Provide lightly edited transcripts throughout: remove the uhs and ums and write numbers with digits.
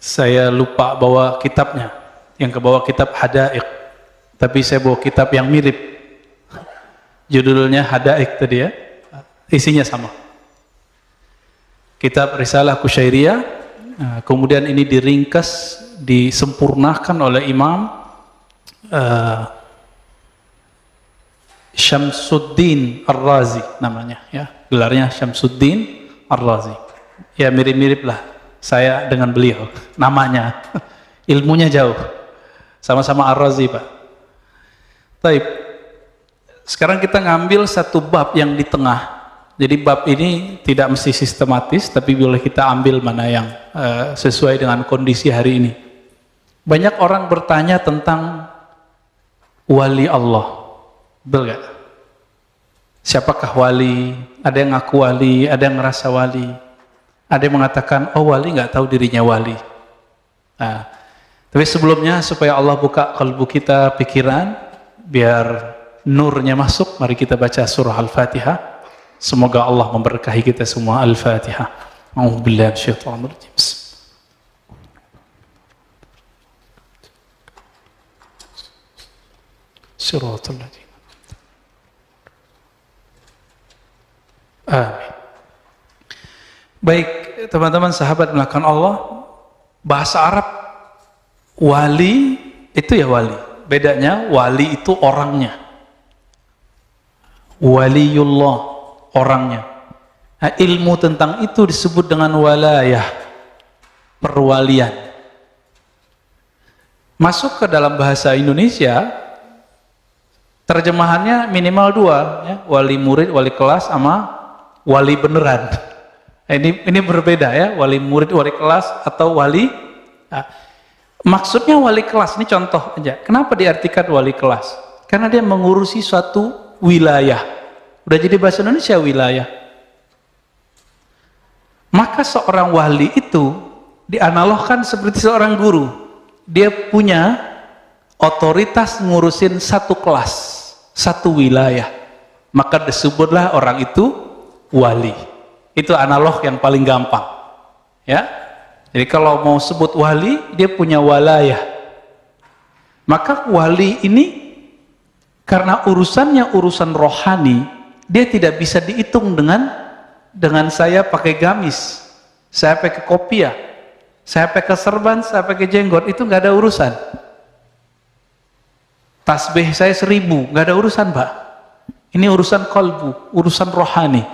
Saya lupa bawa kitabnya. Yang kebawa kitab Hadaiq, tapi saya bawa kitab yang mirip. Judulnya Hadaiq tadi ya. Isinya sama. Kitab Risalah Kusyairiyah. Kemudian ini diringkas, disempurnakan oleh Imam Syamsuddin Ar-Razi namanya ya. Gelarnya Syamsuddin Ar-Razi. Ya mirip-mirip lah saya dengan beliau. Namanya. Ilmunya jauh. Sama-sama Ar-Razi, Pak. Baik. Sekarang kita ngambil satu bab yang di tengah. Jadi bab ini tidak mesti sistematis, tapi boleh kita ambil mana yang sesuai dengan kondisi hari ini. Banyak orang bertanya tentang wali Allah. Betul gak? Siapakah wali? Ada yang ngaku wali, ada yang ngerasa wali. Ada yang mengatakan, oh wali nggak tahu dirinya wali. Nah, tapi sebelumnya supaya Allah buka kalbu kita, pikiran, biar nurnya masuk, mari kita baca surah Al-Fatihah. Semoga Allah memberkahi kita semua. Al-Fatihah. A'udzubillahi minasyaitonir rajim. Shiratal ladzina. Amin. Baik, teman-teman sahabat melakukan Allah, bahasa Arab wali itu ya wali. Bedanya wali itu orangnya. Waliullah orangnya. Nah, ilmu tentang itu disebut dengan walayah, perwalian. Masuk ke dalam bahasa Indonesia, terjemahannya minimal dua, ya, wali murid, wali kelas, sama wali beneran. Ini berbeda ya, wali murid, wali kelas, atau wali. Nah, maksudnya wali kelas, ini contoh aja. Kenapa diartikan wali kelas? Karena dia mengurusi suatu wilayah. Udah jadi bahasa Indonesia wilayah. Maka seorang wali itu dianalogkan seperti seorang guru. Dia punya otoritas ngurusin satu kelas, satu wilayah. Maka disebutlah orang itu wali. Itu analog yang paling gampang. Ya. Jadi kalau mau sebut wali, dia punya walayah. Maka wali ini karena urusannya urusan rohani, dia tidak bisa dihitung dengan saya pakai gamis, saya pakai kopiah, saya pakai serban, saya pakai jenggot, itu nggak ada urusan. Tasbih saya 1000, nggak ada urusan, Pak. Ini urusan kalbu, urusan rohani.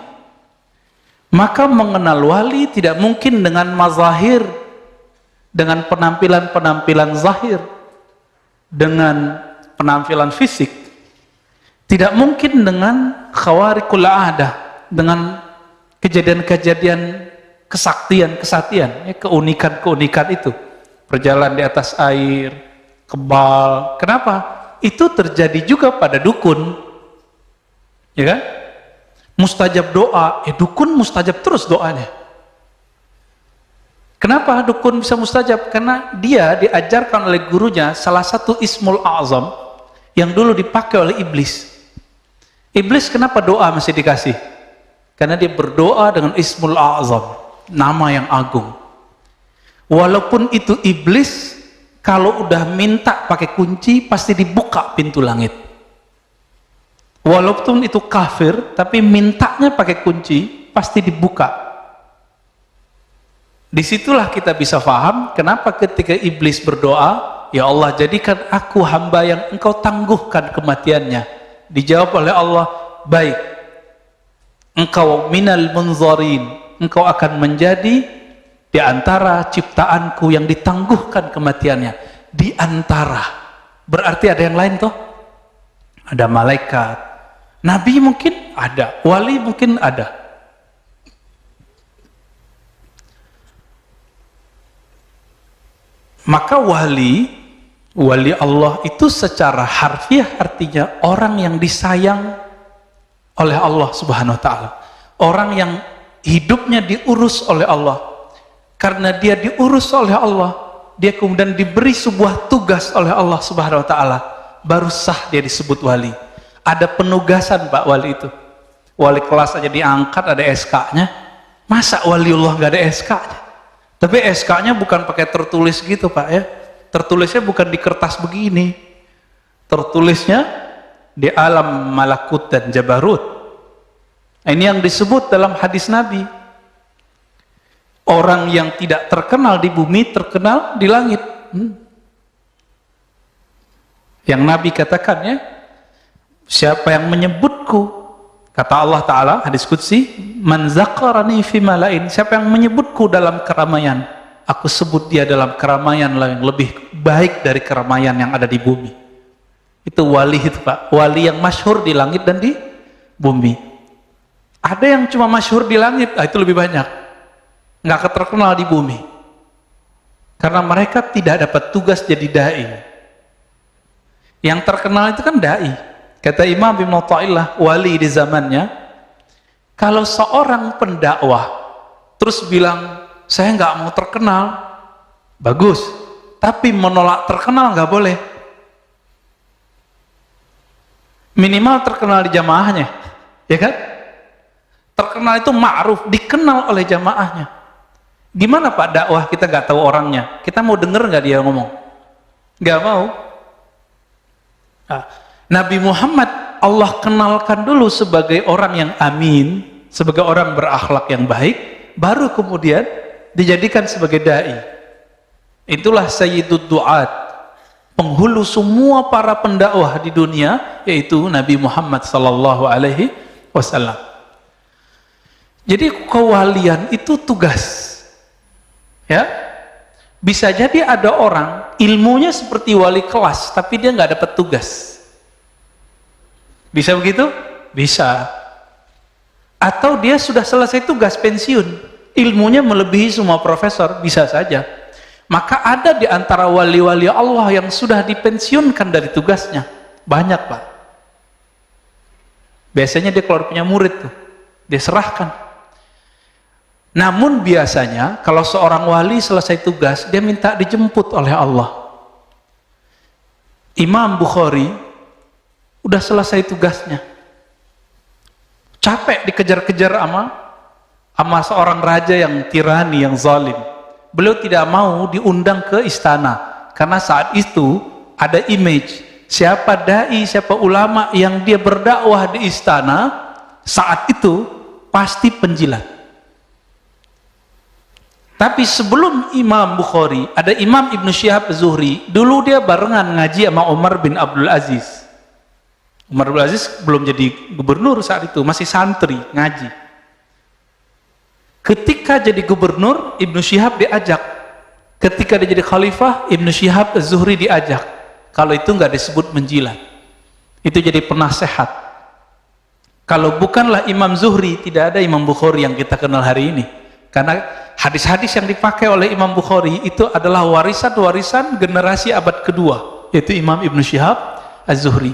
Maka mengenal wali tidak mungkin dengan mazahir, dengan penampilan-penampilan zahir, dengan penampilan fisik. Tidak mungkin dengan khawariqul aadah, dengan kejadian-kejadian kesaktian, ya, keunikan itu. Berjalan di atas air, kebal. Kenapa? Itu terjadi juga pada dukun. Ya kan? Mustajab doa, dukun mustajab terus doanya. Kenapa dukun bisa mustajab? Karena dia diajarkan oleh gurunya salah satu ismul a'zam yang dulu dipakai oleh iblis. Iblis kenapa doa masih dikasih? Karena dia berdoa dengan ismul a'zam, nama yang agung. Walaupun itu iblis, kalau udah minta pakai kunci pasti dibuka pintu langit. Walaupun itu kafir, tapi mintanya pakai kunci, pasti dibuka. Disitulah kita bisa paham, kenapa ketika iblis berdoa, ya Allah jadikan aku hamba yang engkau tangguhkan kematiannya. Dijawab oleh Allah, baik. Engkau minal munzarin, engkau akan menjadi di antara ciptaanku yang ditangguhkan kematiannya. Di antara. Berarti ada yang lain toh? Ada malaikat. Nabi mungkin ada, wali mungkin ada. Maka wali Allah itu secara harfiah artinya orang yang disayang oleh Allah Subhanahu wa taala. Orang yang hidupnya diurus oleh Allah. Karena dia diurus oleh Allah, dia kemudian diberi sebuah tugas oleh Allah Subhanahu wa taala, baru sah dia disebut wali. Ada penugasan Pak wali itu. Wali kelas aja diangkat ada SK-nya. Masa waliullah nggak ada SK-nya? Tapi SK-nya bukan pakai tertulis gitu Pak ya. Tertulisnya bukan di kertas begini. Tertulisnya di alam malakut dan jabarut. Ini yang disebut dalam hadis Nabi. Orang yang tidak terkenal di bumi, terkenal di langit. Yang Nabi katakan ya, siapa yang menyebutku, kata Allah Ta'ala, hadis Qudsi, man zakarani fi malain, siapa yang menyebutku dalam keramaian, aku sebut dia dalam keramaian yang lebih baik dari keramaian yang ada di bumi. Itu wali itu Pak, wali yang masyhur di langit dan di bumi. Ada yang cuma masyhur di langit, itu lebih banyak, nggak terkenal di bumi, karena mereka tidak dapat tugas jadi dai. Yang terkenal itu kan dai. Kata Imam Ibn Athaillah, wali di zamannya, kalau seorang pendakwah terus bilang saya nggak mau terkenal, bagus, tapi menolak terkenal nggak boleh. Minimal terkenal di jamaahnya, ya kan? Terkenal itu ma'ruf, dikenal oleh jamaahnya. Gimana Pak dakwah kita nggak tahu orangnya? Kita mau denger nggak dia ngomong? Nggak mau. Nah, Nabi Muhammad Allah kenalkan dulu sebagai orang yang amin, sebagai orang berakhlak yang baik, baru kemudian dijadikan sebagai dai. Itulah Sayyidud Du'at, penghulu semua para pendakwah di dunia, yaitu Nabi Muhammad sallallahu alaihi wasallam. Jadi kewalian itu tugas. Ya. Bisa jadi ada orang ilmunya seperti wali kelas tapi dia nggak dapat tugas. Bisa begitu? Bisa. Atau dia sudah selesai tugas pensiun, ilmunya melebihi semua profesor, bisa saja. Maka ada di antara wali-wali Allah yang sudah dipensiunkan dari tugasnya. Banyak Pak. Biasanya dia keluar punya murid tuh, dia serahkan. Namun biasanya kalau seorang wali selesai tugas, dia minta dijemput oleh Allah. Imam Bukhari udah selesai tugasnya, capek dikejar-kejar sama seorang raja yang tirani, yang zalim. Beliau tidak mau diundang ke istana, karena saat itu ada image siapa dai, siapa ulama yang dia berdakwah di istana, saat itu pasti penjilat. Tapi sebelum Imam Bukhari, ada Imam Ibn Syihab Az-Zuhri. Dulu dia barengan ngaji sama Umar bin Abdul Aziz. Umar bin Abdul Aziz belum jadi gubernur saat itu, masih santri, ngaji. Ketika jadi gubernur, Ibn Syihab diajak. Ketika dia jadi khalifah, Ibn Syihab Az-Zuhri diajak. Kalau itu nggak disebut menjilat. Itu jadi penasehat. Kalau bukanlah Imam Zuhri, tidak ada Imam Bukhari yang kita kenal hari ini. Karena hadis-hadis yang dipakai oleh Imam Bukhari itu adalah warisan-warisan generasi abad kedua, yaitu Imam Ibn Syihab Az-Zuhri.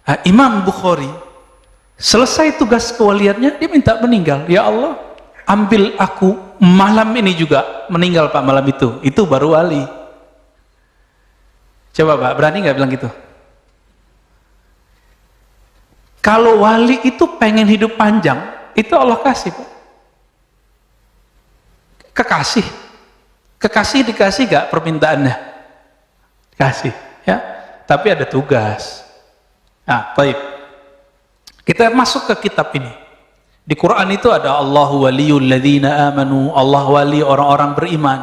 Nah, Imam Bukhari selesai tugas kewaliannya, dia minta meninggal. Ya Allah, ambil aku malam ini juga. Meninggal Pak malam itu baru wali. Coba Pak, berani nggak bilang gitu? Kalau wali itu pengen hidup panjang, itu Allah kasih Pak. Kekasih dikasih gak permintaannya? Kasih, ya. Tapi ada tugas. Nah, baik. Kita masuk ke kitab ini. Di Quran itu ada Allahu waliyul ladzina amanu, Allah wali orang-orang beriman.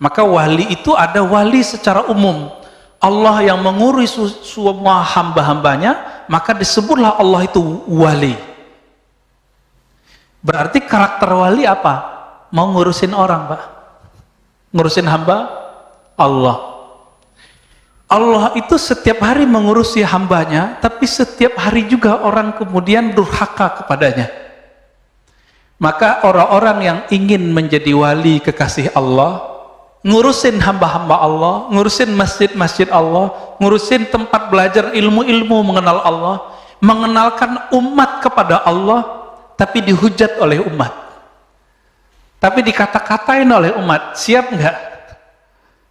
Maka wali itu ada wali secara umum. Allah yang mengurus semua hamba-hambanya, maka disebutlah Allah itu wali. Berarti karakter wali apa? Mau ngurusin orang Pak, ngurusin hamba Allah. Allah itu setiap hari mengurusi hambanya, tapi setiap hari juga orang kemudian durhaka kepadanya. Maka orang-orang yang ingin menjadi wali kekasih Allah, ngurusin hamba-hamba Allah, ngurusin masjid-masjid Allah, ngurusin tempat belajar ilmu-ilmu mengenal Allah, mengenalkan umat kepada Allah, tapi dihujat oleh umat. Tapi dikata-katain oleh umat, siap nggak?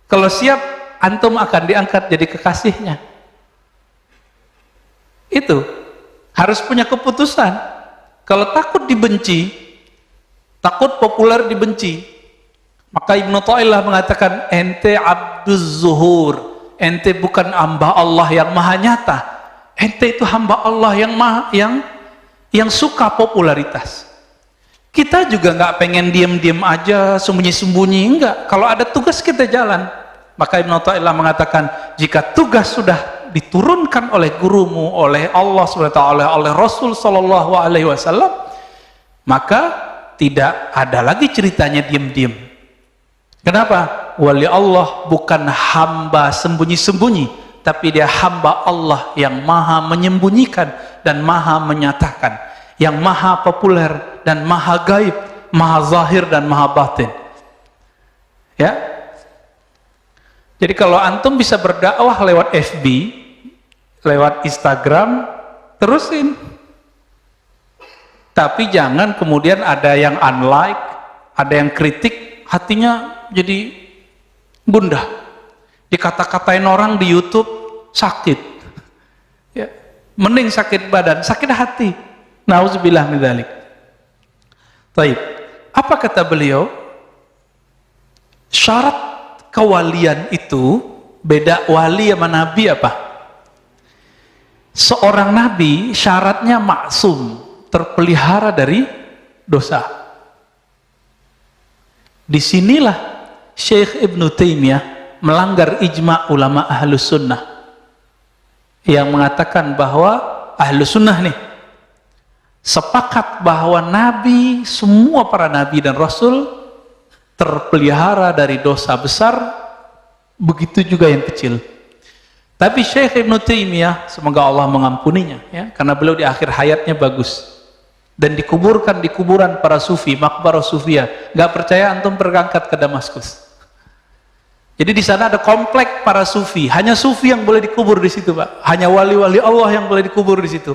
Kalau siap, antum akan diangkat jadi kekasihnya. Itu harus punya keputusan. Kalau takut dibenci, takut populer dibenci, Maka Ibnu Thaillah mengatakan, ente abduz zuhur, ente bukan hamba Allah yang maha nyata, ente itu hamba Allah yang suka popularitas. Kita juga nggak pengen diam-diam aja, sembunyi-sembunyi, enggak. Kalau ada tugas kita jalan. Maka Ibnu Thaillah mengatakan, jika tugas sudah diturunkan oleh gurumu, oleh Allah SWT, oleh Rasul SAW, maka tidak ada lagi ceritanya diam-diam. Kenapa? Wali Allah bukan hamba sembunyi-sembunyi, tapi dia hamba Allah yang maha menyembunyikan dan maha menyatakan, yang maha populer dan maha gaib, maha zahir dan maha batin. Ya. Jadi kalau antum bisa berdakwah lewat FB, lewat Instagram, terusin. Tapi jangan kemudian ada yang unlike, ada yang kritik, hatinya jadi gundah. Dikata-katain orang di YouTube, sakit. Ya. Mending sakit badan, sakit hati. Nauzubillah min dzalik. Baik. Apa kata beliau? Syarat kewalian itu beda wali sama nabi apa? Seorang nabi syaratnya maksum, terpelihara dari dosa. Disinilah Syekh Ibnu Taimiyah melanggar ijma' ulama ahlus sunnah yang mengatakan bahwa ahlus sunnah nih sepakat bahwa nabi, semua para nabi dan rasul terpelihara dari dosa besar, begitu juga yang kecil. Tapi Syekh Ibnu Taimiyah, semoga Allah mengampuninya, ya, karena beliau di akhir hayatnya bagus dan dikuburkan di kuburan para sufi, makbarah sufia. Nggak percaya antum berangkat ke Damaskus. Jadi di sana ada komplek para sufi, hanya sufi yang boleh dikubur di situ, Pak. Hanya wali-wali Allah yang boleh dikubur di situ.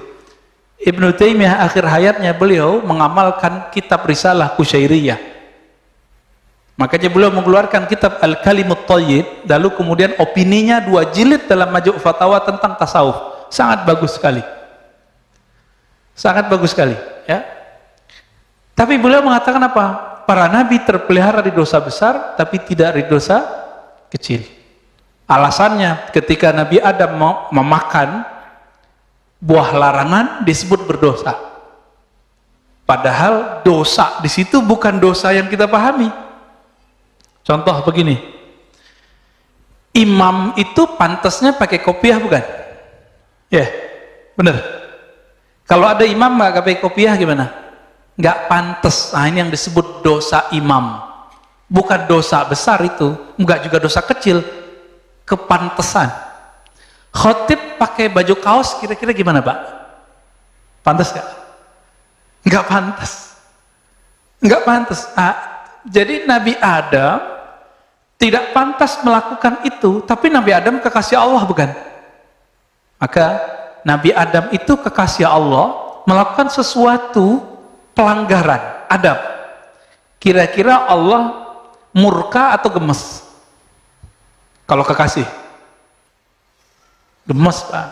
Ibnu Taimiyah akhir hayatnya beliau mengamalkan kitab Risalah Kusyairiyah. Makanya beliau mengeluarkan kitab Al-Kalimut Thayyib, lalu kemudian opininya 2 jilid dalam Majmu' Fatawa tentang tasawuf. Sangat bagus sekali. Sangat bagus sekali, ya. Tapi beliau mengatakan apa? Para nabi terpelihara di dosa besar, tapi tidak di dosa kecil. Alasannya, ketika Nabi Adam mau memakan buah larangan disebut berdosa. Padahal dosa di situ bukan dosa yang kita pahami. Contoh begini, imam itu pantasnya pakai kopiah bukan? Ya, benar. Kalau ada imam nggak pakai kopiah gimana? Nggak pantas. Nah, ini yang disebut dosa imam. Bukan dosa besar itu, nggak juga dosa kecil, kepantesan. Khotib pakai baju kaos kira-kira gimana, Pak? Pantas nggak? Nggak pantas. Nggak pantas. Jadi Nabi Adam tidak pantas melakukan itu, tapi Nabi Adam kekasih Allah bukan? Maka Nabi Adam itu kekasih Allah melakukan sesuatu pelanggaran adab. Kira-kira Allah murka atau gemes? Kalau kekasih? Gemes, Pak.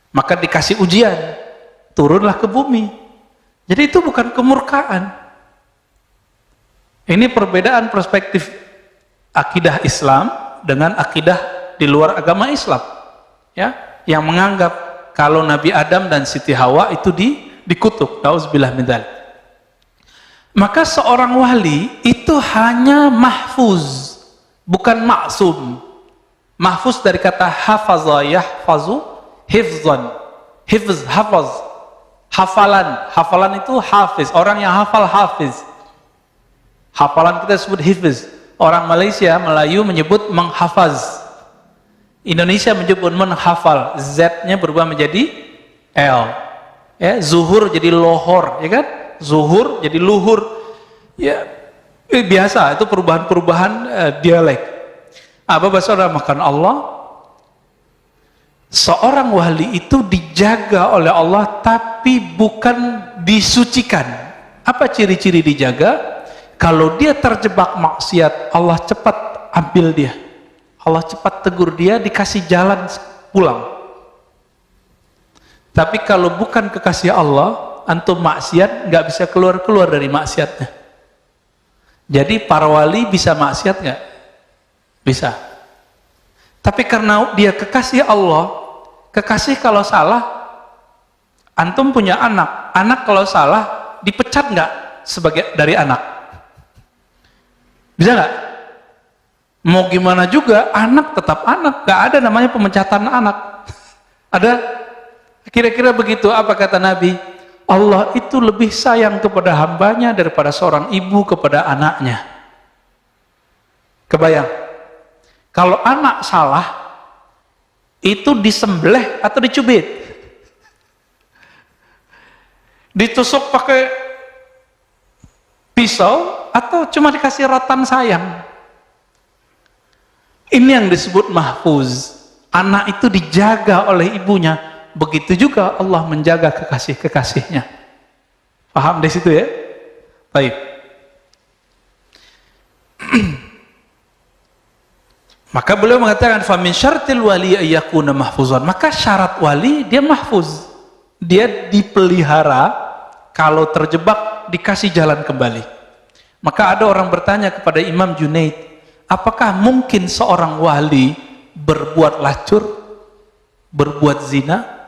Maka dikasih ujian, turunlah ke bumi. Jadi itu bukan kemurkaan. Ini perbedaan perspektif akidah Islam dengan akidah di luar agama Islam, ya, yang menganggap kalau Nabi Adam dan Siti Hawa itu dikutuk. Nauzubillah min dzalik. Maka seorang wali itu hanya mahfuz, bukan maksum. Mahfuz dari kata hafaza yahfazu hifzan, hifz, hafaz, hafalan. Hafalan itu hafiz, orang yang hafal hafiz. Hafalan kita sebut hifz. Orang Malaysia, Melayu menyebut menghafaz. Indonesia menyebut menghafal. Z-nya berubah menjadi L. Ya, zuhur jadi lohor, ya kan? Zuhur jadi luhur. Ya, biasa itu perubahan-perubahan dialek. Apa bahasa orang makan Allah? Seorang wali itu dijaga oleh Allah tapi bukan disucikan. Apa ciri-ciri dijaga? Kalau dia terjebak maksiat, Allah cepat ambil dia. Allah cepat tegur dia, dikasih jalan pulang. Tapi kalau bukan kekasih Allah, antum maksiat, nggak bisa keluar-keluar dari maksiatnya. Jadi para wali bisa maksiat nggak? Bisa. Tapi karena dia kekasih Allah, kekasih kalau salah, antum punya anak, anak kalau salah dipecat nggak sebagai dari anak? Bisa nggak? Mau gimana juga, anak tetap anak, nggak ada namanya pemecatan anak. Ada? Kira-kira begitu. Apa kata Nabi? Allah itu lebih sayang kepada hambanya daripada seorang ibu kepada anaknya. Kebayang? Kalau anak salah, itu disembelih atau dicubit? Ditusuk pakai pisau atau cuma dikasih rotan sayang? Ini yang disebut mahfuz. Anak itu dijaga oleh ibunya. Begitu juga Allah menjaga kekasih-kekasihnya. Paham di situ ya? Baik. Maka beliau mengatakan famin syartil wali ayyakuna mahfuzan. Maka syarat wali dia mahfuz. Dia dipelihara, kalau terjebak dikasih jalan kembali. Maka ada orang bertanya kepada Imam Junaid, apakah mungkin seorang wali berbuat lacur, berbuat zina?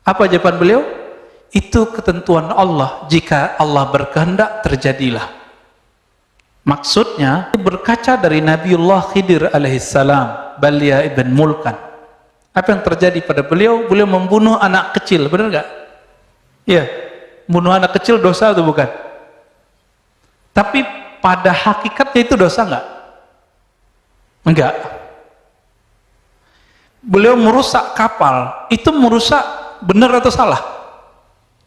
Apa jawaban beliau? Itu ketentuan Allah, jika Allah berkehendak terjadilah. Maksudnya berkaca dari Nabiullah Khidir alaihissalam, Balia ibn Mulkan. Apa yang terjadi pada beliau? Beliau membunuh anak kecil, benar nggak? Iya, bunuh anak kecil dosa atau bukan? Tapi pada hakikatnya itu dosa nggak? Enggak. Beliau merusak kapal, itu merusak benar atau salah?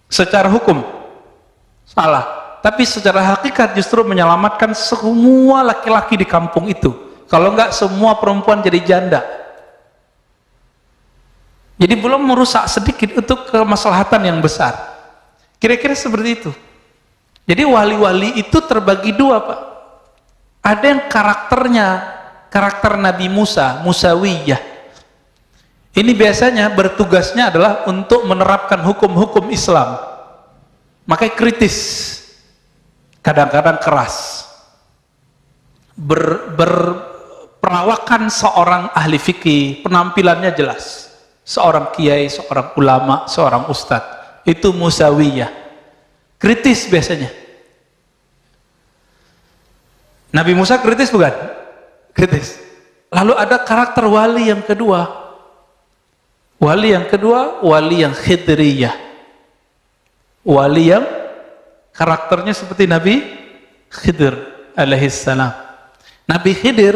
Secara hukum salah. Tapi secara hakikat justru menyelamatkan semua laki-laki di kampung itu. Kalau enggak semua perempuan jadi janda. Jadi belum merusak sedikit untuk kemaslahatan yang besar. Kira-kira seperti itu. Jadi wali-wali itu terbagi dua, Pak. Ada yang karakternya, karakter Nabi Musa, Musawiyah. Ini biasanya bertugasnya adalah untuk menerapkan hukum-hukum Islam. Makanya kritis. Kadang-kadang keras. Berperawakan seorang ahli fikih, penampilannya jelas. Seorang kiai, seorang ulama, seorang ustadz. Itu Musawiyah. Kritis biasanya. Nabi Musa kritis bukan? Kritis. Lalu ada karakter wali yang kedua. Wali yang kedua, wali yang khidriyah. Wali yang karakternya seperti Nabi Khidir alaihissalam. Nabi Khidir,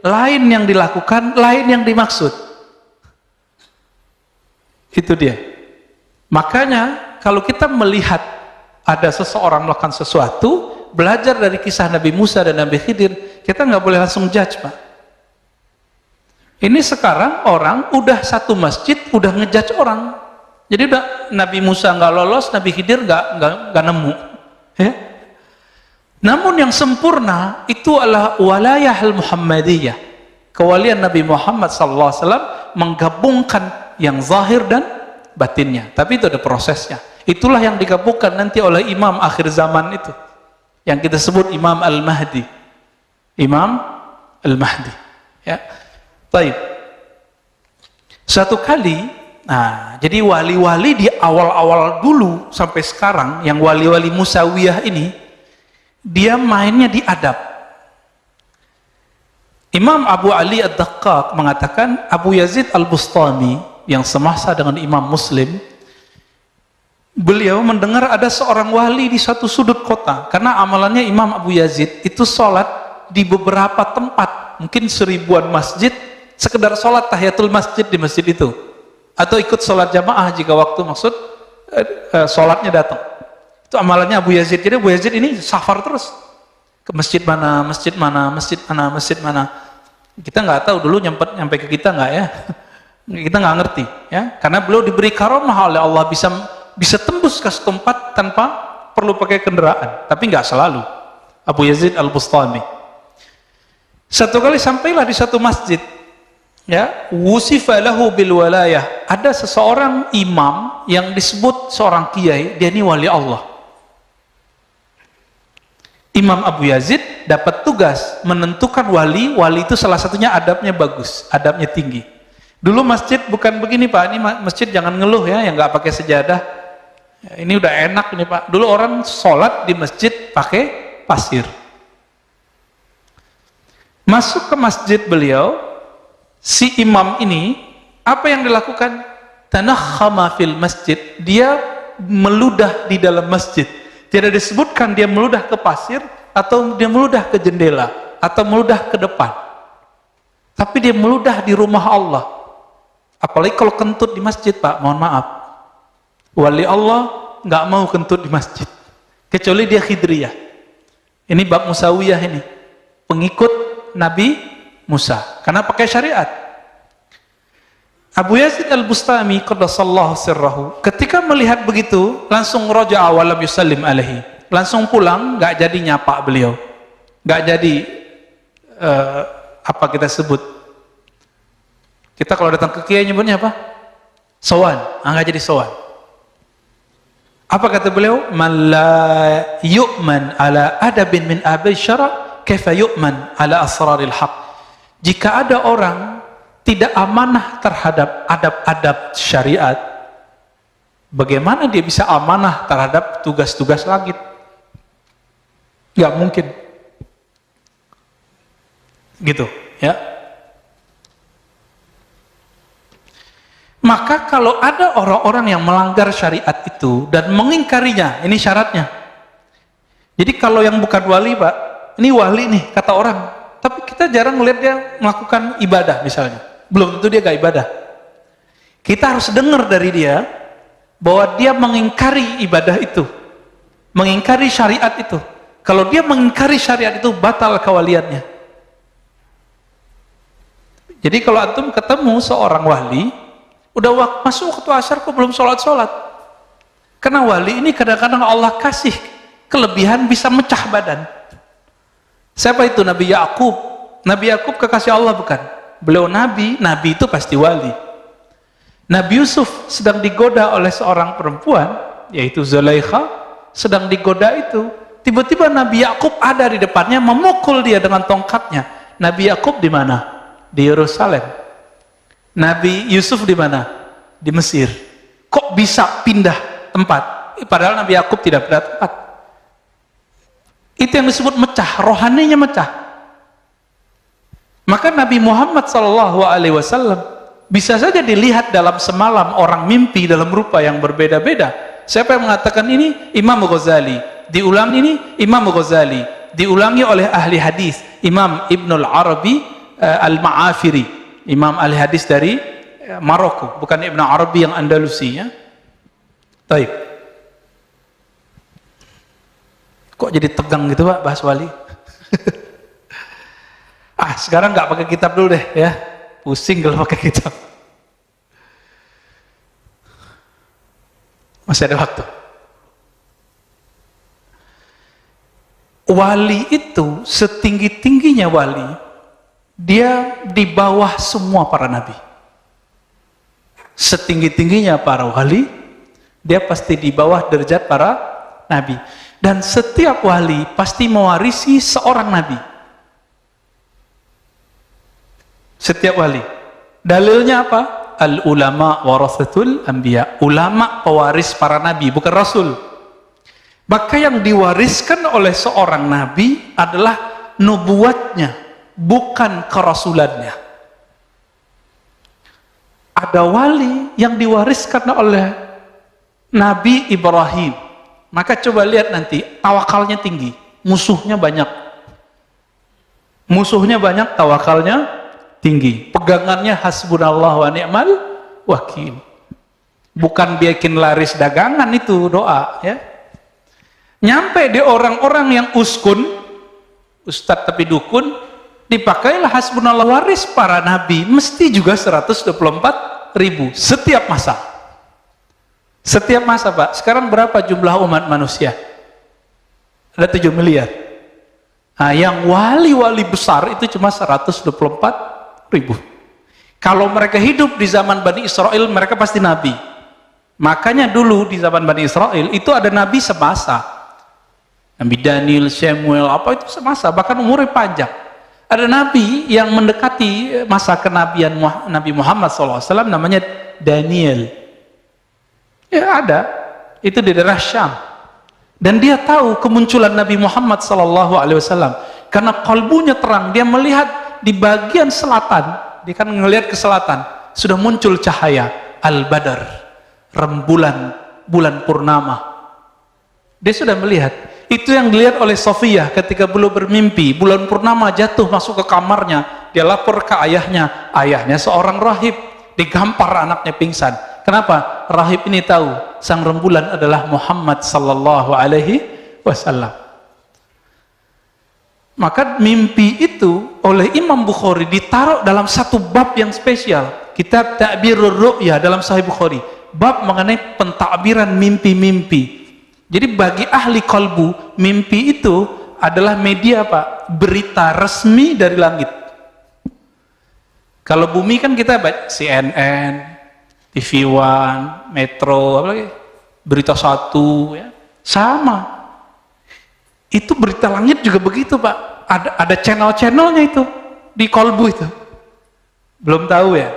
lain yang dilakukan, lain yang dimaksud. Itu dia. Makanya kalau kita melihat ada seseorang melakukan sesuatu, belajar dari kisah Nabi Musa dan Nabi Khidir, kita nggak boleh langsung judge, Pak. Ini sekarang orang udah satu masjid udah ngejudge orang. Jadi udah Nabi Musa nggak lolos, Nabi Khidir nggak nemu. Ya. Namun yang sempurna itu adalah walayah al-Muhammadiyah. Kewalian Nabi Muhammad SAW menggabungkan yang zahir dan batinnya. Tapi itu ada prosesnya. Itulah yang digabungkan nanti oleh imam akhir zaman itu. Yang kita sebut Imam Al-Mahdi. Imam Al-Mahdi. Ya. Baik. Suatu kali, jadi wali-wali di awal-awal dulu sampai sekarang, yang wali-wali Musawiyah ini, dia mainnya di adab. Imam Abu Ali Ad-Daqqaq mengatakan, Abu Yazid Al-Bustami yang semasa dengan Imam Muslim, beliau mendengar ada seorang wali di satu sudut kota, karena amalannya Imam Abu Yazid itu sholat di beberapa tempat, mungkin 1000-an masjid, sekedar sholat tahiyatul masjid di masjid itu. Atau ikut sholat jamaah jika waktu maksud sholatnya datang. Itu amalannya Abu Yazid. Jadi Abu Yazid ini safar terus ke masjid mana, masjid mana, masjid mana, masjid mana. Kita nggak tahu dulu nyampe ke kita nggak ya? Kita nggak ngerti ya. Karena beliau diberi karamah oleh Allah bisa tembus ke setempat tanpa perlu pakai kendaraan. Tapi nggak selalu. Abu Yazid Al-Bustami. Satu kali sampailah di satu masjid. Ya, wusifa lahu bil walayah. Ada seseorang imam yang disebut seorang kiai, dia ini wali Allah. Imam Abu Yazid dapat tugas menentukan wali itu salah satunya adabnya bagus, adabnya tinggi. Dulu masjid bukan begini Pak, ini masjid jangan ngeluh ya, yang nggak pakai sejadah. Ini udah enak nih Pak. Dulu orang sholat di masjid pakai pasir. Masuk ke masjid beliau, si imam ini, apa yang dilakukan? Tanakhama fil masjid, dia meludah di dalam masjid. Tidak disebutkan dia meludah ke pasir, atau dia meludah ke jendela, atau meludah ke depan. Tapi dia meludah di rumah Allah. Apalagi kalau kentut di masjid Pak, mohon maaf. Wali Allah nggak mau kentut di masjid. Kecuali dia khidriyah. Ini bab Musawiyah ini. Pengikut Nabi Musa, karena pakai syariat. Abu Yazid Al-Bustami qaddasallahu sirrahu, ketika melihat begitu langsung raja'a wa lam yusallim alaihi, langsung pulang, nggak jadi nyapa beliau, nggak jadi apa kita sebut, kita kalau datang ke kiai nyebutnya apa? Sowan. Nggak jadi sowan. Apa kata beliau? Man la yu'man ala adabin min abai syara' kaifa yu'man ala asraril haq. Jika ada orang tidak amanah terhadap adab-adab syariat, bagaimana dia bisa amanah terhadap tugas-tugas langit? Gak mungkin. Gitu, ya. Maka kalau ada orang-orang yang melanggar syariat itu dan mengingkarinya, ini syaratnya. Jadi kalau yang bukan wali Pak, ini wali nih kata orang, tapi kita jarang melihat dia melakukan ibadah misalnya, belum tentu dia gak ibadah. Kita harus dengar dari dia bahwa dia mengingkari ibadah itu, mengingkari syariat itu. Kalau dia mengingkari syariat itu, batal kewaliannya. Jadi kalau antum ketemu seorang wali, udah masuk waktu asar kok belum sholat-sholat, karena wali ini kadang-kadang Allah kasih kelebihan bisa mecah badan. Siapa itu? Nabi Yakub. Nabi Yakub kekasih Allah bukan? Beliau nabi, nabi itu pasti wali. Nabi Yusuf sedang digoda oleh seorang perempuan, yaitu Zulaikha, sedang digoda itu. Tiba-tiba Nabi Yakub ada di depannya, memukul dia dengan tongkatnya. Nabi Yakub di mana? Di Yerusalem. Nabi Yusuf di mana? Di Mesir. Kok bisa pindah tempat? Padahal Nabi Yakub tidak pindah tempat. Itu yang disebut mecah, rohaninya mecah. Maka Nabi Muhammad SAW bisa saja dilihat dalam semalam orang mimpi dalam rupa yang berbeda-beda. Siapa yang mengatakan ini? Imam Ghazali. Diulang ini Imam Ghazali. Diulangi oleh ahli hadis Imam Ibnul Arabi Al-Ma'afiri, Imam ahli hadis dari Maroko, bukan Ibn Arabi yang Andalusi ya. Baik. Kok jadi tegang gitu Pak bahas wali? Sekarang nggak pakai kitab dulu deh ya, pusing kalau pakai kitab. Masih ada waktu. Wali itu setinggi-tingginya wali, dia di bawah semua para nabi. Setinggi-tingginya para wali, dia pasti di bawah derajat para nabi. Dan setiap wali pasti mewarisi seorang nabi. Setiap wali. Dalilnya apa? Al-ulama warathatul anbiya. Ulama pewaris para nabi, bukan rasul. Maka yang diwariskan oleh seorang nabi adalah nubuatnya, bukan kerasulannya. Ada wali yang diwariskan oleh Nabi Ibrahim. Maka coba lihat nanti, tawakalnya tinggi, musuhnya banyak. Musuhnya banyak, tawakalnya tinggi. Pegangannya hasbunallah wa ni'mal wakil. Bukan bikin laris dagangan itu doa ya. Nyampe di orang-orang yang uskun, ustadz tapi dukun, dipakailah hasbunallah, waris para nabi, mesti juga 124.000 setiap masa. Setiap masa Pak. Sekarang berapa jumlah umat manusia? Ada 7 miliar. Nah, yang wali-wali besar itu cuma 124.000. Kalau mereka hidup di zaman Bani Israel, mereka pasti nabi. Makanya dulu di zaman Bani Israel itu ada nabi semasa. Nabi Daniel, Samuel, apa itu semasa, bahkan umurnya panjang. Ada nabi yang mendekati masa kenabian Nabi Muhammad SAW, namanya Daniel. Ya ada, itu di daerah Syam. Dan dia tahu kemunculan Nabi Muhammad SAW karena kalbunya terang. Dia melihat di bagian selatan, dia kan melihat ke selatan, sudah muncul cahaya Al-Badar, rembulan, bulan purnama. Dia sudah melihat. Itu yang dilihat oleh Sofia ketika beliau bermimpi. Bulan purnama jatuh masuk ke kamarnya. Dia lapor ke ayahnya. Ayahnya seorang rahib. Digampar anaknya pingsan. Kenapa? Rahib ini tahu sang rembulan adalah Muhammad sallallahu alaihi wasallam. Maka mimpi itu oleh Imam Bukhari ditaruh dalam satu bab yang spesial. Kitab Ta'birur Ru'ya dalam Sahih Bukhari. Bab mengenai pentakbiran mimpi-mimpi. Jadi bagi ahli kalbu, mimpi itu adalah media Pak, berita resmi dari langit. Kalau bumi kan kita baca CNN, TV One, Metro, apa lagi? Berita Satu, ya. Sama. Itu berita langit juga begitu Pak. Ada channel-channelnya itu di kalbu itu. Belum tahu ya?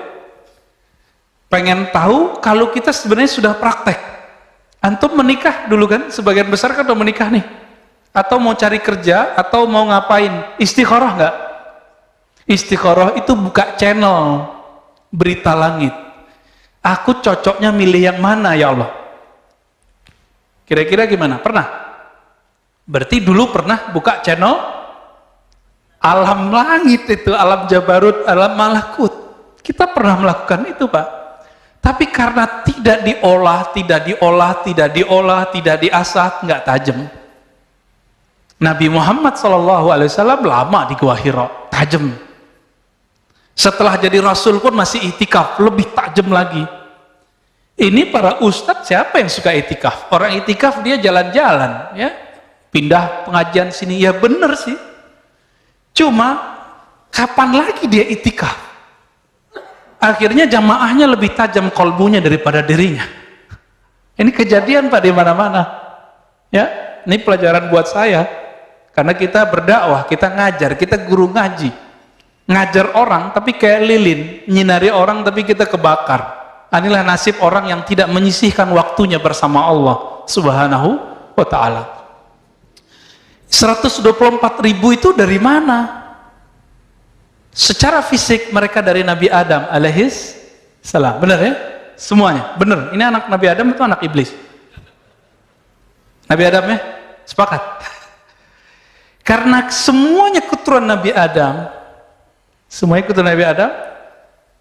Pengen tahu kalau kita sebenarnya sudah praktek. Antum menikah dulu kan, sebagian besar kan udah menikah nih, atau mau cari kerja, atau mau ngapain, istikharah nggak? Istikharah itu buka channel berita langit. Aku cocoknya milih yang mana ya Allah? Kira-kira gimana? Pernah? Berarti dulu pernah buka channel alam langit itu, alam Jabarut, alam Malakut. Kita pernah melakukan itu Pak. Tapi karena tidak diolah, tidak diasah, nggak tajam. Nabi Muhammad SAW lama di Gua Hira, tajam. Setelah jadi Rasul pun masih itikaf, lebih tajam lagi. Ini para ustadz siapa yang suka itikaf? Orang itikaf dia jalan-jalan, ya, pindah pengajian sini, ya bener sih. Cuma kapan lagi dia itikaf? Akhirnya jamaahnya lebih tajam kolbunya daripada dirinya. Ini kejadian Pak di mana-mana. Ya, ini pelajaran buat saya. Karena kita berdakwah, kita ngajar, kita guru ngaji. Ngajar orang tapi kayak lilin, nyinari orang tapi kita kebakar. Inilah nasib orang yang tidak menyisihkan waktunya bersama Allah Subhanahu wa taala. 124.000 itu dari mana? Secara fisik mereka dari Nabi Adam alaihis salam, benar ya? Semuanya, benar. Ini anak Nabi Adam itu anak iblis. Nabi Adam ya? Sepakat. Karena semuanya keturunan Nabi Adam, semuanya keturunan Nabi Adam,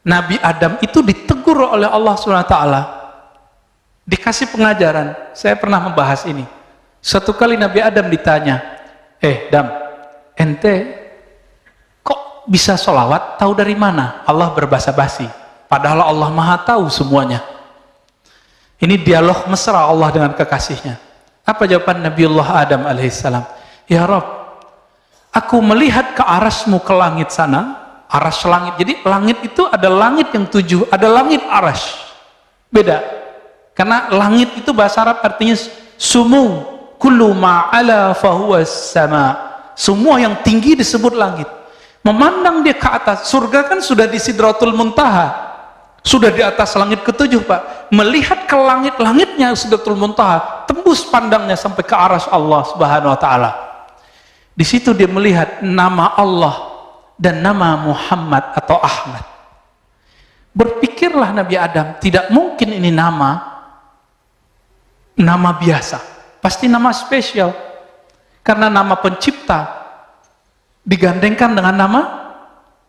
Nabi Adam itu ditegur oleh Allah SWT, dikasih pengajaran. Saya pernah membahas ini. Satu kali Nabi Adam ditanya, Dam, ente bisa sholawat, tahu dari mana? Allah berbahasa basi, padahal Allah maha tahu semuanya. Ini dialog mesra Allah dengan kekasihnya. Apa jawaban Nabiullah Adam alaihissalam? Ya Rabb, aku melihat ke arasmu, ke langit sana, aras langit. Jadi langit itu ada langit yang 7, ada langit aras, beda. Karena langit itu bahasa Arab artinya sumu, kullu ma'ala fahuwas sama. Semua yang tinggi disebut langit. Memandang dia ke atas, surga kan sudah di Sidratul Muntaha, sudah di atas langit ke-7 Pak. Melihat ke langit-langitnya Sidratul Muntaha, tembus pandangnya sampai ke arsy Allah Subhanahu wa taala. Di situ dia melihat nama Allah dan nama Muhammad atau Ahmad. Berpikirlah Nabi Adam, tidak mungkin ini nama biasa, pasti nama spesial. Karena nama pencipta digandengkan dengan nama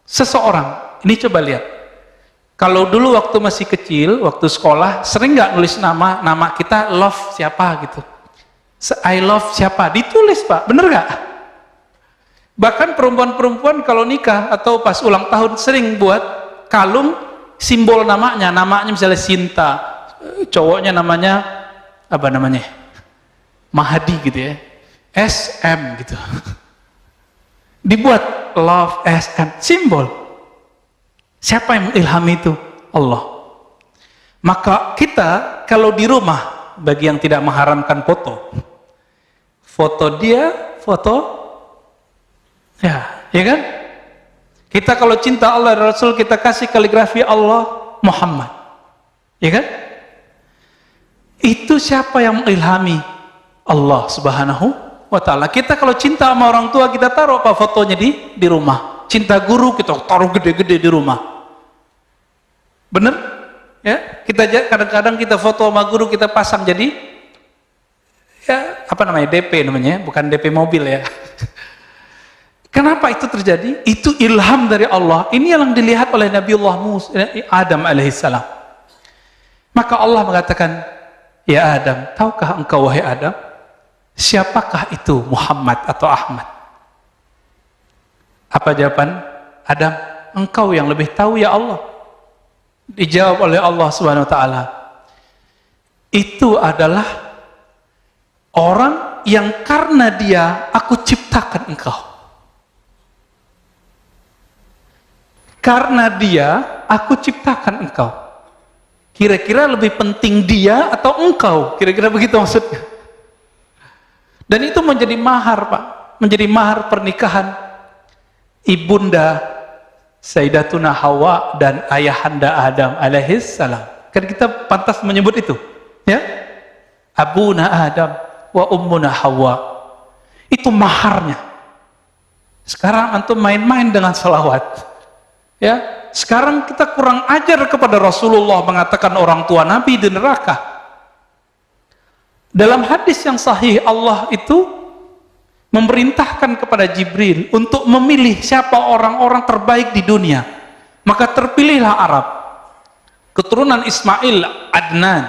seseorang. Ini coba lihat. Kalau dulu waktu masih kecil, waktu sekolah, sering nggak nulis nama kita love siapa gitu. I love siapa, ditulis Pak, bener nggak? Bahkan perempuan-perempuan kalau nikah atau pas ulang tahun sering buat kalung simbol namanya misalnya Sinta, cowoknya namanya apa namanya? Mahadi gitu ya. SM gitu. Dibuat love SM, simbol. Siapa yang mengilhami itu? Allah. Maka kita kalau di rumah, bagi yang tidak mengharamkan foto dia, foto ya kan? Kita kalau cinta Allah dan Rasul, kita kasih kaligrafi Allah Muhammad, ya kan? Itu siapa yang mengilhami? Allah Subhanahu wa Ta'ala. Kita kalau cinta sama orang tua, kita taruh apa fotonya di rumah. Cinta guru kita taruh gede-gede di rumah. Bener? Ya, kita kadang-kadang kita foto sama guru, kita pasang jadi ya apa namanya, DP namanya, bukan DP mobil ya. Kenapa itu terjadi? Itu ilham dari Allah. Ini yang dilihat oleh Nabiullah Adam alaihissalam. Maka Allah mengatakan, ya Adam, tahukah engkau wahai Adam, siapakah itu Muhammad atau Ahmad? Apa jawaban Adam? Engkau yang lebih tahu ya Allah. Dijawab oleh Allah Subhanahu wa Ta'ala, itu adalah orang yang karena dia aku ciptakan engkau. Karena dia aku ciptakan engkau. Kira-kira lebih penting dia atau engkau? Kira-kira begitu maksudnya. Dan itu menjadi mahar, Pak. Menjadi mahar pernikahan ibunda Sayyidatuna Hawa dan ayahanda Adam alaihissalam. Kan kita pantas menyebut itu, ya? Abuna Adam wa ummuna Hawa. Itu maharnya. Sekarang antum main-main dengan salawat. Ya, sekarang kita kurang ajar kepada Rasulullah mengatakan orang tua Nabi di neraka. Dalam hadis yang sahih, Allah itu memerintahkan kepada Jibril untuk memilih siapa orang-orang terbaik di dunia. Maka terpilihlah Arab, keturunan Ismail, Adnan.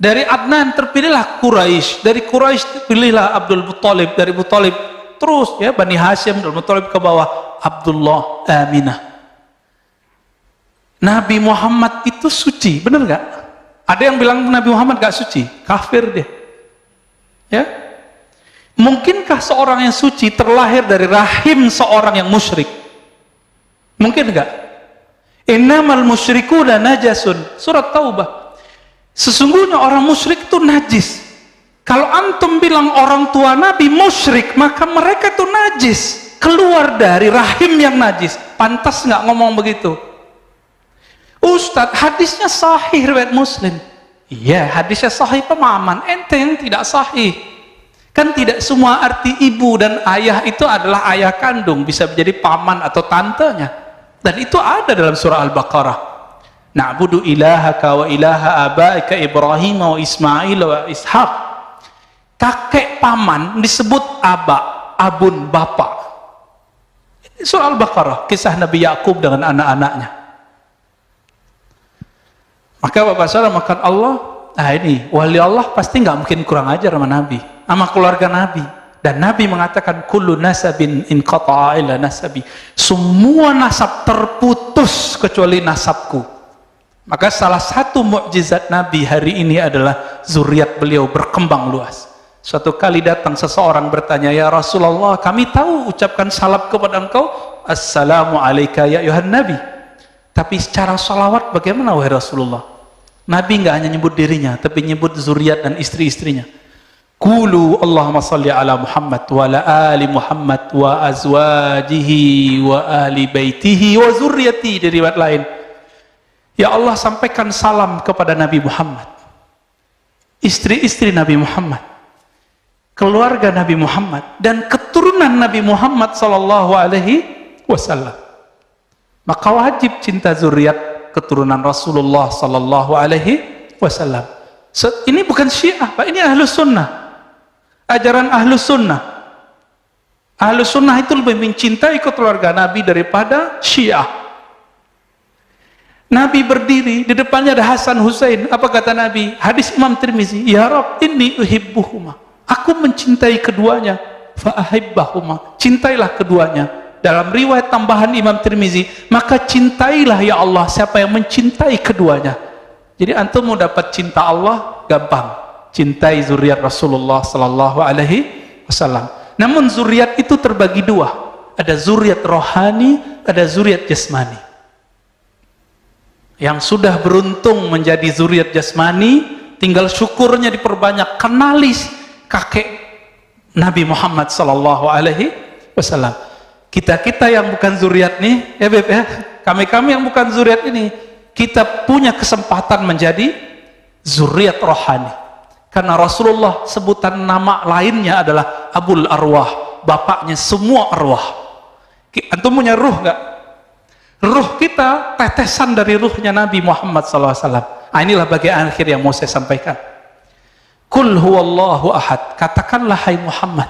Dari Adnan terpilihlah Quraisy, dari Quraisy terpilihlah Abdul Muttalib, dari Muttalib terus ya Bani Hashim, Abdul Muttalib ke bawah Abdullah, Aminah. Nabi Muhammad itu suci, benar nggak? Ada yang bilang Nabi Muhammad nggak suci, kafir dia. Ya, mungkinkah seorang yang suci terlahir dari rahim seorang yang musyrik? Mungkin nggak? Innamal musyrikuna najasun, surat Taubah. Sesungguhnya orang musyrik itu najis. Kalau antum bilang orang tua Nabi musyrik, maka mereka itu najis, keluar dari rahim yang najis. Pantas nggak ngomong begitu? Ustadz, hadisnya sahih riwayat Muslim. Iya, hadisnya sahih, pemahaman ente yang tidak sahih. Kan tidak semua arti ibu dan ayah itu adalah ayah kandung, bisa menjadi paman atau tantenya. Dan itu ada dalam surah Al-Baqarah. Na'budu ilahaka wa ilaha abaika Ibrahim wa Ismail wa Ishaq. Kakek paman disebut aba, abun, bapak. Surah Al-Baqarah, kisah Nabi Yakub dengan anak-anaknya. Maka Bapak Saudara, makan Allah, ini wali Allah pasti nggak mungkin kurang ajar sama Nabi, sama keluarga Nabi. Dan Nabi mengatakan kullu nasabin inqata'a ila nasabi. Semua nasab terputus kecuali nasabku. Maka salah satu mukjizat Nabi hari ini adalah zuriat beliau berkembang luas. Suatu kali datang seseorang bertanya, ya Rasulullah, kami tahu ucapkan salam kepada engkau, assalamu alayka ya ayuhan nabi. Tapi secara salawat bagaimana wahai Rasulullah? Nabi nggak hanya nyebut dirinya, tapi nyebut zuriat dan istri-istrinya. Qulu Allahumma salli ala Muhammad wa ala ali Muhammad wa azwajihi wa ahli baitihi wa zurriyati. Di riwayat lain, ya Allah, sampaikan salam kepada Nabi Muhammad, istri-istri Nabi Muhammad, keluarga Nabi Muhammad, dan keturunan Nabi Muhammad sallallahu alaihi wasallam. Maka wajib cinta zuriat keturunan Rasulullah sallallahu alaihi wasallam. Ini bukan Syiah, Pak, ini Ahlus Sunnah. Ajaran Ahlus Sunnah. Ahlus Sunnah itu lebih mencintai keluarga Nabi daripada Syiah. Nabi berdiri, di depannya ada Hasan Husain. Apa kata Nabi? Hadis Imam Tirmizi, ya Rabb, inni uhibbuhuma. Aku mencintai keduanya. Fa ahibbahuma. Cintailah keduanya. Dalam riwayat tambahan Imam Tirmizi, maka cintailah ya Allah siapa yang mencintai keduanya. Jadi antum mau dapat cinta Allah gampang, cintai zuriat Rasulullah sallallahu alaihi wasallam. Namun zuriat itu terbagi dua, ada zuriat rohani, ada zuriat jasmani. Yang sudah beruntung menjadi zuriat jasmani, tinggal syukurnya diperbanyak, kenali kakek Nabi Muhammad sallallahu alaihi wasallam. Kita yang bukan zuriat nih, ya Beb ya, kami yang bukan zuriat ini, kita punya kesempatan menjadi zuriat rohani. Karena Rasulullah sebutan nama lainnya adalah Abul Arwah, bapaknya semua arwah. Antum punya ruh nggak? Ruh kita tetesan dari ruhnya Nabi Muhammad SAW. Inilah bagian akhir yang mau saya sampaikan. Qul huwallahu ahad. Katakanlah hai Muhammad,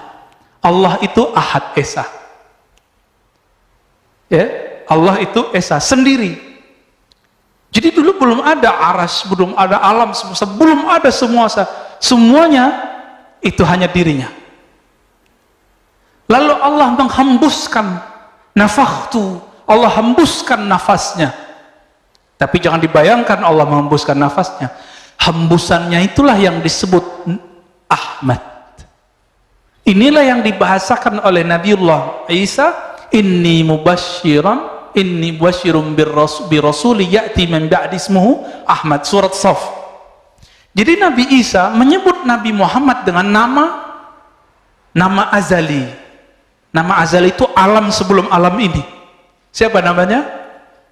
Allah itu ahad, esa. Ya, Allah itu esa sendiri. Jadi dulu belum ada aras, belum ada alam semesta, belum ada semuanya itu hanya dirinya. Lalu Allah menghembuskan nafakhtu, Allah hembuskan nafasnya. Tapi jangan dibayangkan Allah menghembuskan nafasnya. Hembusannya itulah yang disebut Ahmad. Inilah yang dibahasakan oleh Nabiullah Isa, inni mubasyirum birrasuli ya'ti min ba'di ismuhu Ahmad, surat Shaf. Jadi Nabi Isa menyebut Nabi Muhammad dengan nama azali. Nama azali itu alam sebelum alam ini. Siapa namanya?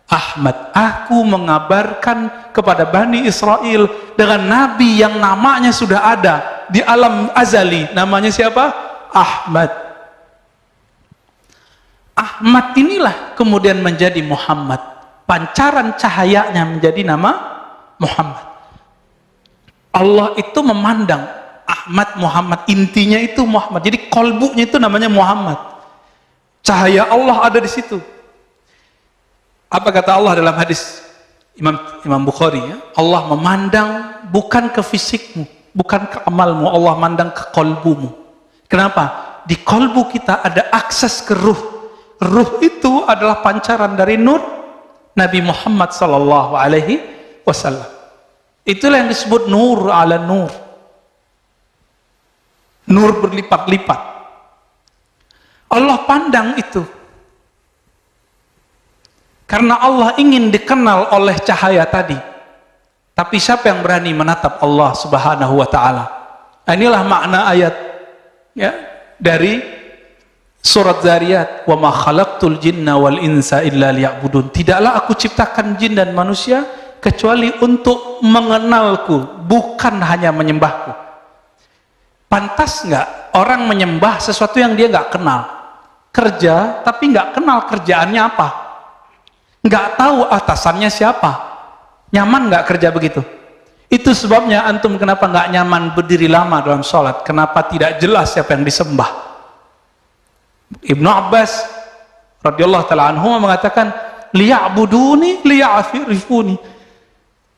Ahmad. Aku mengabarkan kepada Bani Israel dengan Nabi yang namanya sudah ada di alam azali. Namanya siapa? Ahmad. Ahmad inilah kemudian menjadi Muhammad. Pancaran cahayanya menjadi nama Muhammad. Allah itu memandang Ahmad Muhammad, intinya itu Muhammad. Jadi kolbunya itu namanya Muhammad. Cahaya Allah ada di situ. Apa kata Allah dalam hadis Imam Bukhari ya? Allah memandang bukan ke fisikmu, bukan ke amalmu, Allah memandang ke kolbumu. Kenapa? Di kolbu kita ada akses ke ruh. Ruh itu adalah pancaran dari nur Nabi Muhammad sallallahu alaihi wasallam. Itulah yang disebut nur ala nur. Nur berlipat-lipat. Allah pandang itu. Karena Allah ingin dikenal oleh cahaya tadi. Tapi siapa yang berani menatap Allah Subhanahu wa taala? Inilah makna ayat ya dari surat Zariyat, "Wa ma khalaqtul jinna wal insa illa liya'budun." Tidaklah aku ciptakan jin dan manusia kecuali untuk mengenalku, bukan hanya menyembahku. Pantas nggak orang menyembah sesuatu yang dia nggak kenal? Kerja tapi nggak kenal kerjaannya apa? Nggak tahu atasannya siapa? Nyaman nggak kerja begitu? Itu sebabnya antum kenapa nggak nyaman berdiri lama dalam sholat? Kenapa tidak jelas siapa yang disembah? Ibnu Abbas radhiyallahu taala anhu mengatakan, liya'buduni liya'rifuni.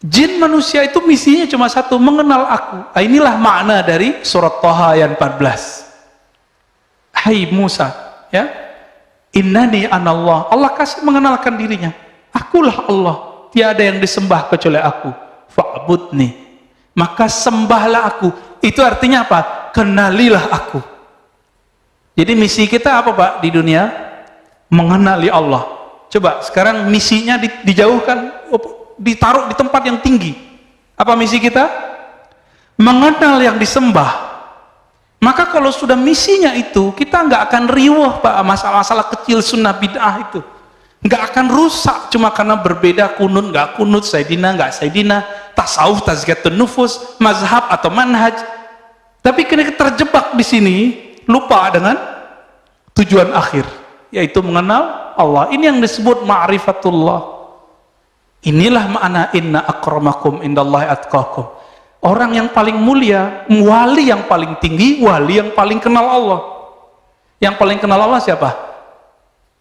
Jin manusia itu misinya cuma satu, mengenal aku. Inilah makna dari surat Thaha ayat 14. Hai Musa, ya, innani anallah. Allah kasih mengenalkan dirinya. Akulah Allah, tiada yang disembah kecuali aku. Fa'budni, maka sembahlah aku. Itu artinya apa? Kenalilah aku. Jadi misi kita apa Pak di dunia? Mengenali Allah. Coba sekarang misinya dijauhkan, ditaruh di tempat yang tinggi. Apa misi kita? Mengenal yang disembah. Maka kalau sudah misinya itu, kita nggak akan riwah Pak masalah-masalah kecil sunnah bid'ah itu. Nggak akan rusak cuma karena berbeda kunut nggak kunut, sayyidina nggak sayyidina, tasawuf, tazkiyatun nufus, mazhab atau manhaj. Tapi kena terjebak di sini, lupa dengan tujuan akhir, yaitu mengenal Allah. Ini yang disebut ma'rifatullah. Inilah makna inna akramakum indallahi atqakum. Orang yang paling mulia, wali yang paling tinggi, wali yang paling kenal Allah. Yang paling kenal Allah siapa?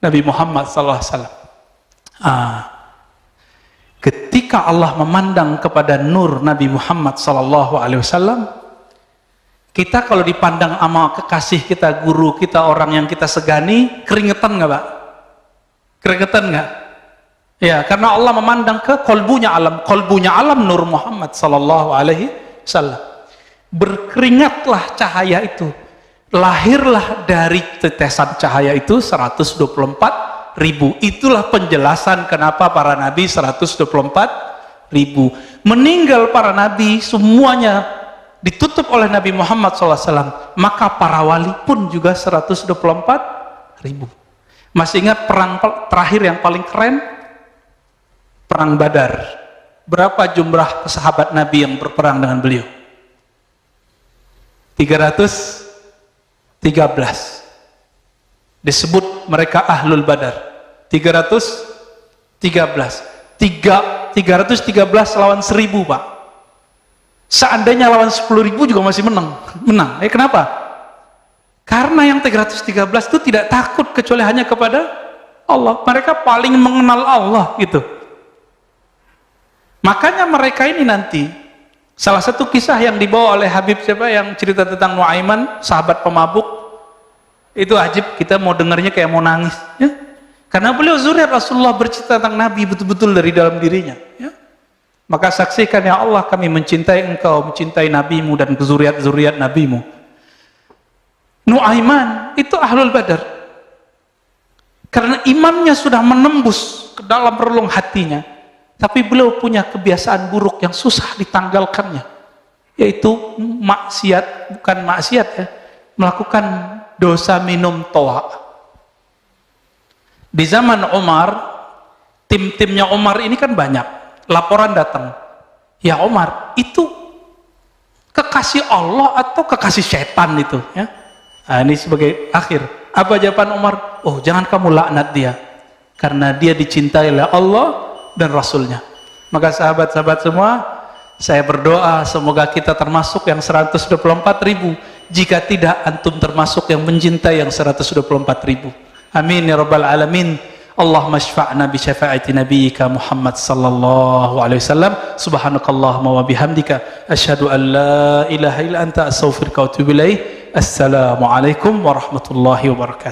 Nabi Muhammad SAW. Ketika Allah memandang kepada nur Nabi Muhammad SAW, kita kalau dipandang sama kekasih kita, guru kita, orang yang kita segani, keringetan nggak Pak? Keringetan nggak? Ya, karena Allah memandang ke kolbunya alam Nur Muhammad sallallahu alaihi wasallam. Berkeringatlah cahaya itu. Lahirlah dari tetesan cahaya itu 124.000. Itulah penjelasan kenapa para nabi 124.000. Meninggal para nabi semuanya ditutup oleh Nabi Muhammad SAW, maka para wali pun juga 124.000. Masih ingat perang terakhir yang paling keren? Perang Badar. Berapa jumlah sahabat Nabi yang berperang dengan beliau? 313. Disebut mereka Ahlul Badar. 313 lawan 1000, Pak. Seandainya lawan 10.000 juga masih menang. Kenapa? Karena yang 313 itu tidak takut kecuali hanya kepada Allah. Mereka paling mengenal Allah gitu. Makanya mereka ini nanti, salah satu kisah yang dibawa oleh Habib siapa yang cerita tentang Nuaiman, sahabat pemabuk, itu ajib, kita mau dengarnya kayak mau nangis, ya. Karena beliau zuriat Rasulullah, bercerita tentang Nabi betul-betul dari dalam dirinya, ya. Maka saksikan ya Allah, kami mencintai engkau, mencintai Nabimu dan zuriat-zuriat Nabimu. Nuaiman itu Ahlul Badar. Karena imannya sudah menembus ke dalam relung hatinya. Tapi beliau punya kebiasaan buruk yang susah ditanggalkannya, yaitu maksiat, bukan maksiat ya, melakukan dosa minum toa. Di zaman Umar, tim-timnya Umar ini kan banyak, laporan datang, ya Umar, itu kekasih Allah atau kekasih setan itu? Ya? Nah, ini sebagai akhir. Apa jawaban Umar? Oh, jangan kamu laknat dia, karena dia dicintai oleh Allah dan Rasulnya. Maka sahabat-sahabat semua, saya berdoa semoga kita termasuk yang 124.000. Jika tidak, antum termasuk yang mencintai yang 124.000. Amin ya rabbal alamin. Allahumma syfa'na bi syafa'ati nabiyyika Muhammad sallallahu alaihi wasallam. Subhanakallahumma wa bihamdika asyhadu an la ilaha illa anta astaghfiruka wa atubu ilaik. Assalamualaikum warahmatullahi wabarakatuh.